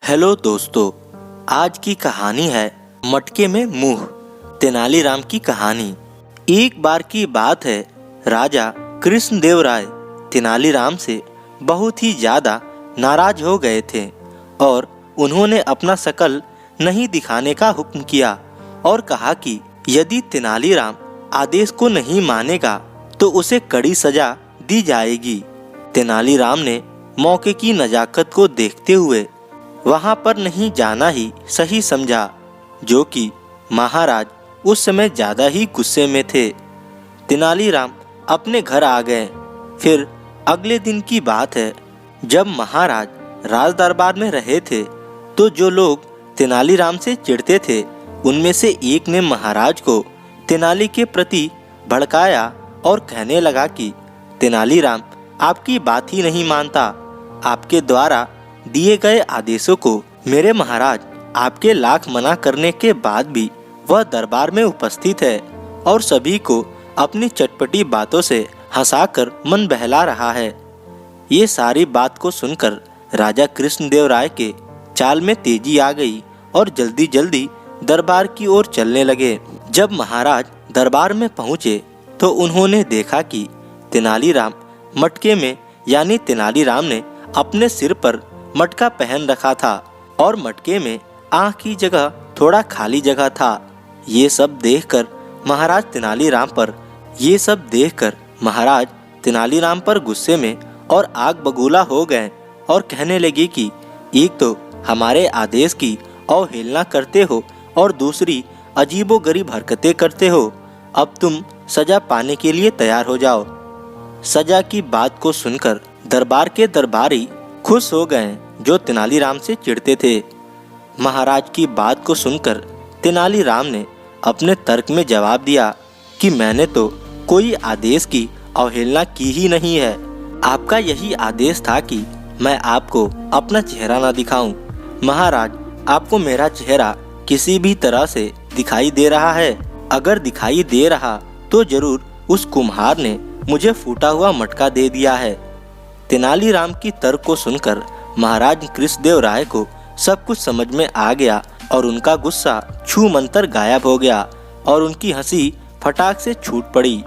Hello दोस्तों, आज की कहानी है मटके में मुंह। तेनालीराम की कहानी। एक बार की बात है, राजा कृष्णदेव राय तेनालीराम से बहुत ही ज्यादा नाराज हो गए थे और उन्होंने अपना शकल नहीं दिखाने का हुक्म किया और कहा कि यदि तेनालीराम आदेश को नहीं मानेगा तो उसे कड़ी सजा दी जाएगी। तेनालीराम ने मौके की नजाकत को देखते हुए वहां पर नहीं जाना ही सही समझा, जो कि महाराज उस समय ज्यादा ही गुस्से में थे। तेनालीराम अपने घर आ गए। फिर अगले दिन की बात है, जब महाराज राज दरबार में रहे थे तो जो लोग तेनालीराम से चिढ़ते थे उनमें से एक ने महाराज को तेनाली के प्रति भड़काया और कहने लगा कि तेनालीराम आपकी बात ही नहीं मानता। आपके द्वारा दिए गए आदेशों को मेरे महाराज आपके लाख मना करने के बाद भी वह दरबार में उपस्थित है और सभी को अपनी चटपटी बातों से हंसाकर मन बहला रहा है। ये सारी बात को सुनकर राजा कृष्णदेव राय के चाल में तेजी आ गई और जल्दी जल्दी दरबार की ओर चलने लगे। जब महाराज दरबार में पहुंचे तो उन्होंने देखा कि तेनालीराम मटके में यानी तेनालीराम ने अपने सिर पर मटका पहन रखा था और मटके में आँख की जगह थोड़ा खाली जगह था। ये सब देखकर महाराज तेनालीराम पर गुस्से में और आग बबूला हो गए और कहने लगे कि एक तो हमारे आदेश की अवहेलना करते हो और दूसरी अजीबोगरीब हरकतें करते हो। अब तुम सजा पाने के लिए तैयार हो जाओ। सजा की बात को सुनकर दरबार के दरबारी खुश हो गए जो तेनालीराम से चिढ़ते थे। महाराज की बात को सुनकर तेनालीराम ने अपने तर्क में जवाब दिया कि मैंने तो कोई आदेश की अवहेलना की ही नहीं है। आपका यही आदेश था कि मैं आपको अपना चेहरा न दिखाऊं। महाराज, आपको मेरा चेहरा किसी भी तरह से दिखाई दे रहा है? अगर दिखाई दे रहा तो जरूर उस कुम्हार ने मुझे फूटा हुआ मटका दे दिया है। तेनालीराम की तर्क को सुनकर महाराज कृष्णदेव राय को सब कुछ समझ में आ गया और उनका गुस्सा छू मंतर गायब हो गया और उनकी हंसी फटाक से छूट पड़ी।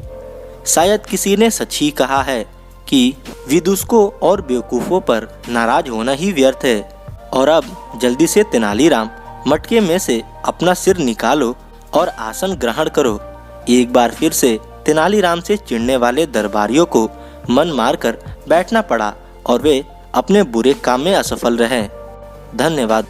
शायद किसी ने सच ही कहा है कि विदूषकों और बेवकूफों पर नाराज होना ही व्यर्थ है। और अब जल्दी से तेनालीराम मटके में से अपना सिर निकालो और आसन ग्रहण करो। एक बार फिर से तेनालीराम से चिढ़ने वाले दरबारियों को मन मारकर बैठना पड़ा और वे अपने बुरे काम में असफल रहे। धन्यवाद।